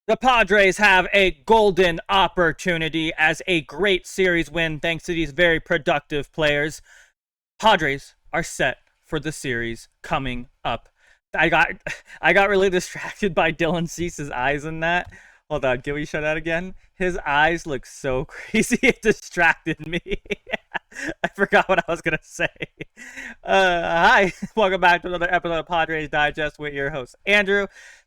The Padres have a golden opportunity as a great series win thanks to these very productive players. Padres are set for the series coming up. I got I got really distracted by Dylan Cease's eyes in that. Hold on, can we show that again? His eyes look so crazy, it distracted me. I forgot what I was gonna say. Hi, welcome back to another episode of Padres Digest with your host Andrew.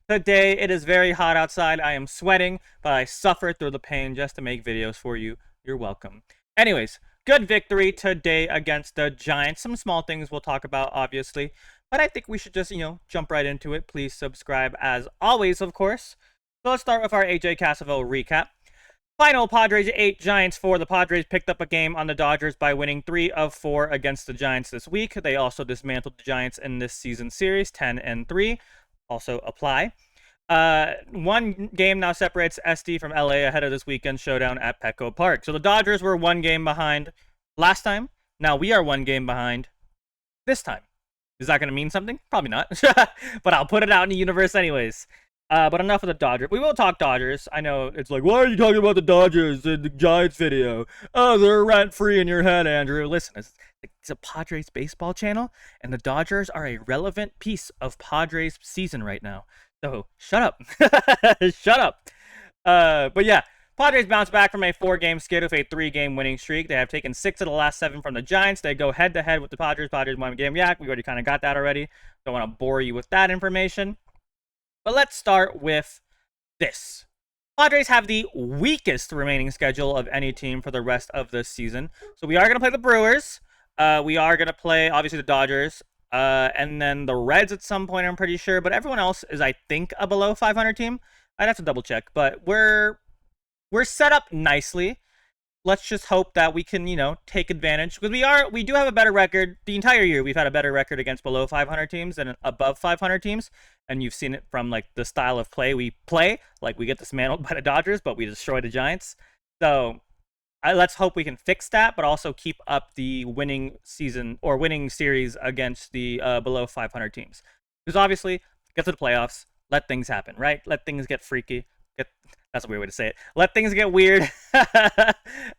Today it is very hot outside. I am sweating, but I suffer through the pain just to make videos for you. You're welcome. Anyways, good victory today against the Giants. Some small things we'll talk about, obviously, but I think we should just, jump right into it. Please subscribe as always, of course. So let's start with our AJ Cassavell recap. Final Padres 8, Giants 4. The Padres picked up a game on the Dodgers by winning 3 of 4 against the Giants this week. They also dismantled the Giants in this season series, 10-3. Also apply. One game now separates SD from LA ahead of this weekend showdown at Petco Park. So the Dodgers were one game behind last time. Now we are one game behind this time. Is that going to mean something? Probably not. But I'll put it out in the universe anyways. But enough of the Dodgers. We will talk Dodgers. I know it's like, why are you talking about the Dodgers in the Giants video? Oh, they're rent-free in your head, Andrew. Listen, it's a Padres baseball channel, and the Dodgers are a relevant piece of Padres season right now. So, shut up. Shut up. But yeah, Padres bounce back from a 4-game skid with a 3-game winning streak. They have taken 6 of the last 7 from the Giants. They go head-to-head with the Padres. Padres won a game. Yeah, we already kind of got that already. Don't want to bore you with that information. But let's start with this. Padres have the weakest remaining schedule of any team for the rest of the season. So we are going to play the Brewers. We are going to play, obviously, the Dodgers. And then the Reds at some point, I'm pretty sure. But everyone else is, I think, a below 500 team. I'd have to double check. But we're set up nicely. Let's just hope that we can, take advantage. Because we do have a better record. The entire year, we've had a better record against below 500 teams than above 500 teams. And you've seen it from, the style of play we play. We get dismantled by the Dodgers, but we destroy the Giants. So, let's hope we can fix that, but also keep up the winning season or winning series against the below 500 teams. Because obviously, get to the playoffs, let things happen, right? Let things get freaky. That's a weird way to say it. Let things get weird.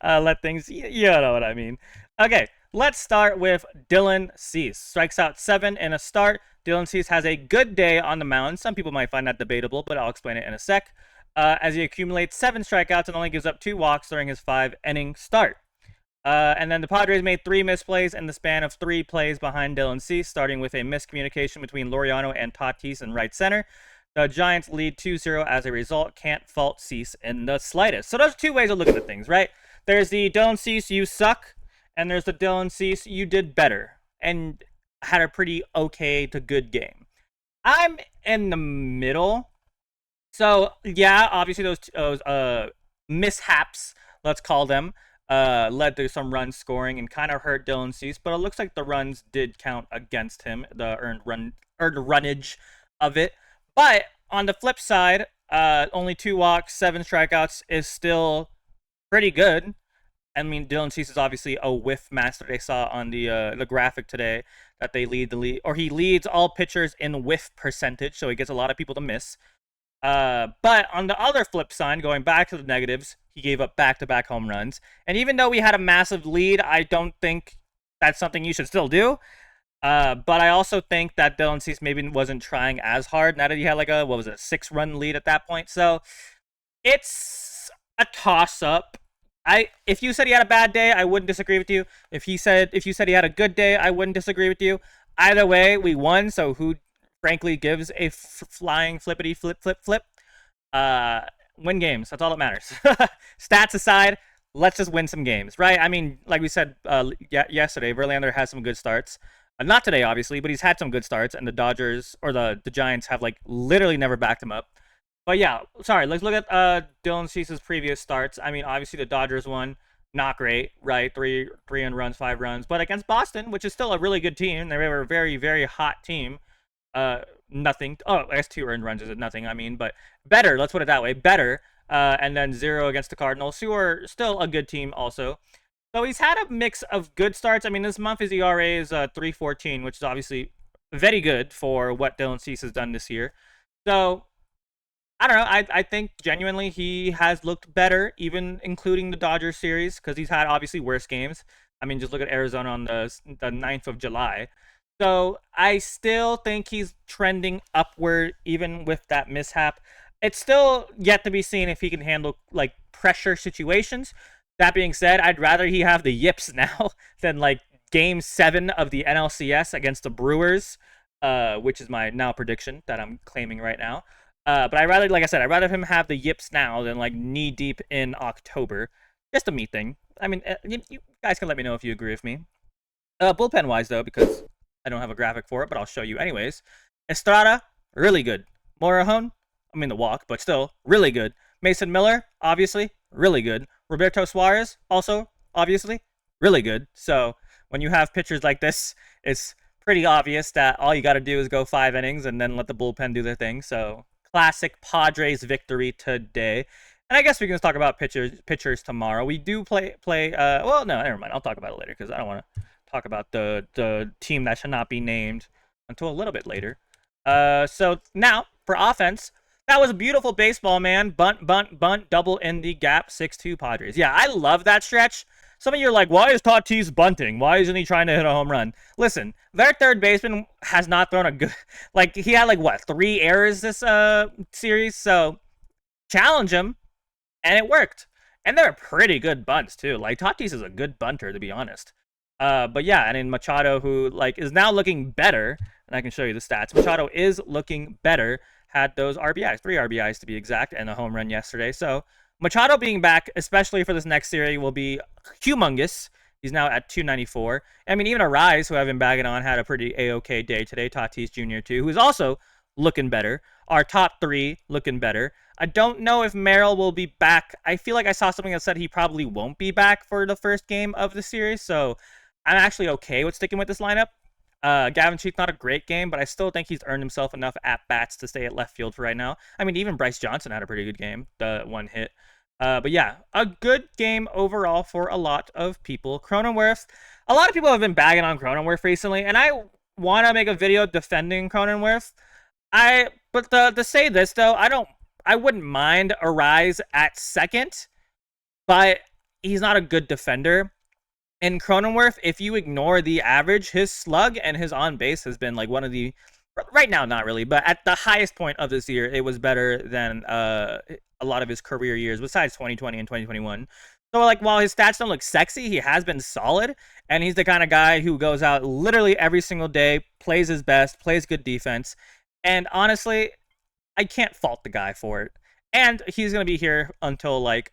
Let things, you know what I mean. Okay, let's start with Dylan Cease. Strikes out 7 in a start. Dylan Cease has a good day on the mound. Some people might find that debatable, but I'll explain it in a sec. As he accumulates 7 strikeouts and only gives up 2 walks during his 5-inning start. And then the Padres made 3 misplays in the span of 3 plays behind Dylan Cease, starting with a miscommunication between Laureano and Tatis in right center. The Giants lead 2-0 as a result. Can't fault Cease in the slightest. So those are 2 ways of looking at things, right? There's the Dylan Cease, you suck. And there's the Dylan Cease, you did better. And had a pretty okay to good game. I'm in the middle. So, yeah, obviously those mishaps, let's call them, led to some run scoring and kind of hurt Dylan Cease. But it looks like the runs did count against him, the earned runnage of it. But on the flip side, only 2 walks, 7 strikeouts is still pretty good. I mean, Dylan Cease is obviously a whiff master. They saw on the graphic today that they lead the league, or he leads all pitchers in whiff percentage, so he gets a lot of people to miss. But on the other flip side, going back to the negatives, he gave up back-to-back home runs. And even though we had a massive lead, I don't think that's something you should still do. But I also think that Dylan Cease maybe wasn't trying as hard now that he had a 6-run lead at that point. So it's a toss-up. If you said he had a bad day, I wouldn't disagree with you. If you said he had a good day, I wouldn't disagree with you. Either way, we won. So who, frankly, gives a flying flippity flip? Win games. That's all that matters. Stats aside, let's just win some games, right? I mean, like we said yesterday, Verlander has some good starts. Not today, obviously, but he's had some good starts, and the Dodgers or the Giants have literally never backed him up. But yeah, sorry. Let's look at Dylan Cease's previous starts. I mean, obviously the Dodgers won, not great, right? 3 runs, 5 runs, but against Boston, which is still a really good team. They were a very, very hot team. Nothing. Oh, I guess 2 earned runs is nothing. I mean, but better. Let's put it that way. Better. And then 0 against the Cardinals, who are still a good team also. So he's had a mix of good starts. I mean, this month his ERA is 3.14, which is obviously very good for what Dylan Cease has done this year. So I don't know. I think genuinely he has looked better, even including the Dodgers series, because he's had obviously worse games. I mean, just look at Arizona on the 9th of July. So I still think he's trending upward, even with that mishap. It's still yet to be seen if he can handle like pressure situations. That being said, I'd rather he have the yips now than like Game 7 of the NLCS against the Brewers, which is my now prediction that I'm claiming right now. But I rather, like I said, I'd rather him have the yips now than like knee deep in October. Just a me thing. I mean, you guys can let me know if you agree with me. Bullpen wise though, because I don't have a graphic for it, but I'll show you anyways. Estrada, really good. Morejon, I mean the walk, but still really good. Mason Miller, obviously, really good. Roberto Suarez, also obviously, really good. So when you have pitchers like this, it's pretty obvious that all you got to do is go 5 innings and then let the bullpen do their thing. So classic Padres victory today. And I guess we can just talk about pitchers tomorrow. We do play. Well, no, never mind. I'll talk about it later because I don't want to talk about the team that should not be named until a little bit later. So now for offense, that was a beautiful baseball, man. Bunt, bunt, bunt, double in the gap, 6-2 Padres. Yeah, I love that stretch. Some of you are like, why is Tatis bunting? Why isn't he trying to hit a home run? Listen, their third baseman has not thrown a good, like he had like what 3 errors this series. So challenge him, and it worked. And they're pretty good bunts too. Like Tatis is a good bunter, to be honest. But yeah, and then Machado, who like is now looking better, and I can show you the stats. Machado is looking better. Had those RBIs, 3 RBIs to be exact, and a home run yesterday. So Machado being back, especially for this next series, will be humongous. He's now at 294. I mean, even Arraez, who I've been bagging on, had a pretty A-OK day today. Tatis Jr. too, who's also looking better. Our top 3 looking better. I don't know if Merrill will be back. I feel like I saw something that said he probably won't be back for the first game of the series. So I'm actually okay with sticking with this lineup. Gavin Sheets, not a great game, but I still think he's earned himself enough at-bats to stay at left field for right now. I mean, even Bryce Johnson had a pretty good game, the 1 hit. But yeah, a good game overall for a lot of people. Cronenworth, a lot of people have been bagging on Cronenworth recently, and I want to make a video defending Cronenworth. But to say this though, I wouldn't mind Arraez at second, but he's not a good defender. And Cronenworth, if you ignore the average, his slug and his on base has been like one of the, right now not really, but at the highest point of this year, it was better than a lot of his career years besides 2020 and 2021. So like while his stats don't look sexy, he has been solid, and he's the kind of guy who goes out literally every single day, plays his best, plays good defense, and honestly, I can't fault the guy for it. And he's gonna be here until like,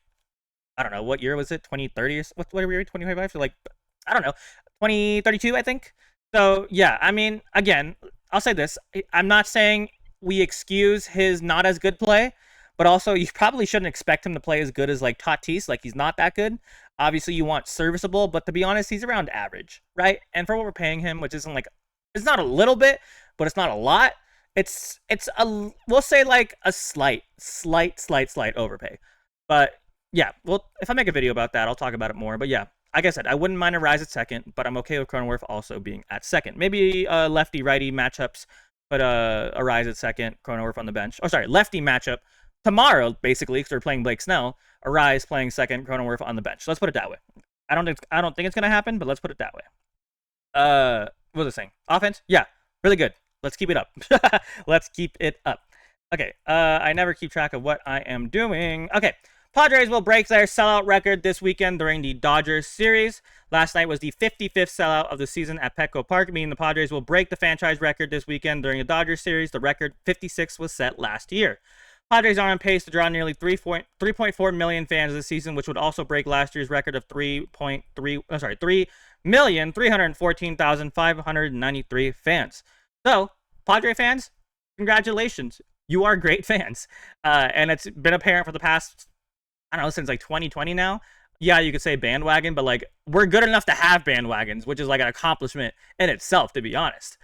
I don't know, what year was it? 2030 or what are we? 2025? So like, I don't know, 2032, I think. So yeah, I mean, again, I'll say this: I'm not saying we excuse his not as good play, but also you probably shouldn't expect him to play as good as like Tatis. Like he's not that good. Obviously, you want serviceable, but to be honest, he's around average, right? And for what we're paying him, which isn't like, it's not a little bit, but it's not a lot. It's a, we'll say like a slight overpay. But yeah, well, if I make a video about that, I'll talk about it more. But yeah, like I said, I wouldn't mind Arraez at second, but I'm okay with Cronenworth also being at second. Maybe lefty-righty matchups, but Arraez at second, Cronenworth on the bench. Oh, sorry, lefty matchup tomorrow, basically, because we're playing Blake Snell. Arraez playing second, Cronenworth on the bench. Let's put it that way. I don't think it's gonna happen, but let's put it that way. What was I saying? Offense? Yeah, really good. Let's keep it up. Let's keep it up. Okay, I never keep track of what I am doing. Okay, Padres will break their sellout record this weekend during the Dodgers series. Last night was the 55th sellout of the season at Petco Park, meaning the Padres will break the franchise record this weekend during the Dodgers series. The record 56 was set last year. Padres are on pace to draw nearly 3.4 million fans this season, which would also break last year's record of 3,314,593 fans. So, Padre fans, congratulations. You are great fans. And it's been apparent for the past, I don't know, since like 2020 now. Yeah, you could say bandwagon, but like we're good enough to have bandwagons, which is like an accomplishment in itself, to be honest.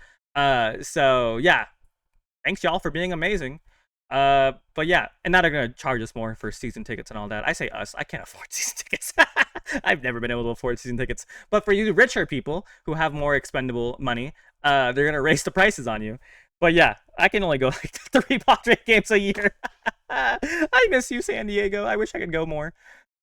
So yeah, thanks y'all for being amazing. But yeah, and now they're gonna charge us more for season tickets and all that. I say us, I can't afford season tickets. I've never been able to afford season tickets. But for you richer people who have more expendable money, they're gonna raise the prices on you. But yeah, I can only go like 3 Padre games a year. I miss you, San Diego. I wish I could go more.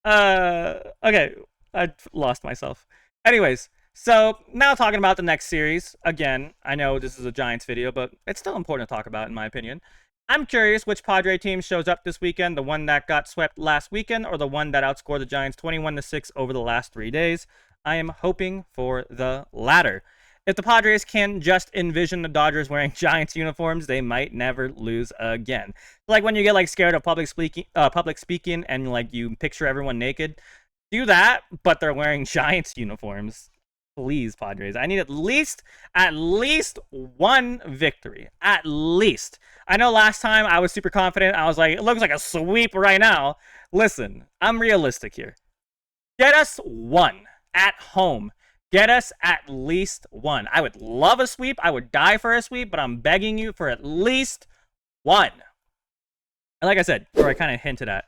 Okay, I lost myself. Anyways, so now talking about the next series. Again, I know this is a Giants video, but it's still important to talk about, in my opinion. I'm curious which Padre team shows up this weekend, the one that got swept last weekend or the one that outscored the Giants 21-6 over the last 3 days. I am hoping for the latter. If the Padres can just envision the Dodgers wearing Giants uniforms, they might never lose again. Like when you get like scared of public speaking and like you picture everyone naked, do that, but they're wearing Giants uniforms. Please, Padres. I need at least one victory. At least. I know last time I was super confident. I was like, it looks like a sweep right now. Listen, I'm realistic here. Get us one at home. Get us at least one. I would love a sweep. I would die for a sweep, but I'm begging you for at least one. And like I said, or I kind of hinted at,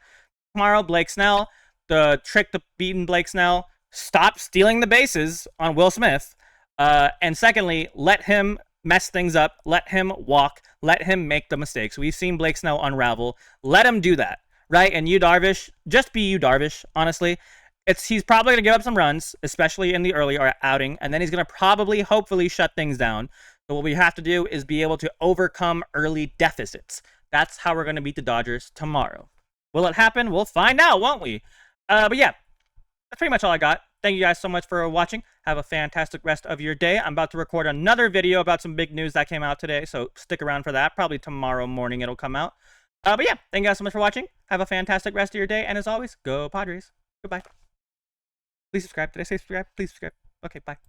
tomorrow, Blake Snell, the trick to beating Blake Snell, stop stealing the bases on Will Smith. And secondly, let him mess things up. Let him walk. Let him make the mistakes. We've seen Blake Snell unravel. Let him do that, right? And Yu Darvish, just be Yu Darvish, honestly. He's probably going to give up some runs, especially in the early outing, and then he's going to probably, hopefully, shut things down. So what we have to do is be able to overcome early deficits. That's how we're going to beat the Dodgers tomorrow. Will it happen? We'll find out, won't we? But yeah, that's pretty much all I got. Thank you guys so much for watching. Have a fantastic rest of your day. I'm about to record another video about some big news that came out today, so stick around for that. Probably tomorrow morning it'll come out. But yeah, thank you guys so much for watching. Have a fantastic rest of your day, and as always, go Padres. Goodbye. Please subscribe. Did I say subscribe? Please subscribe. Okay, bye.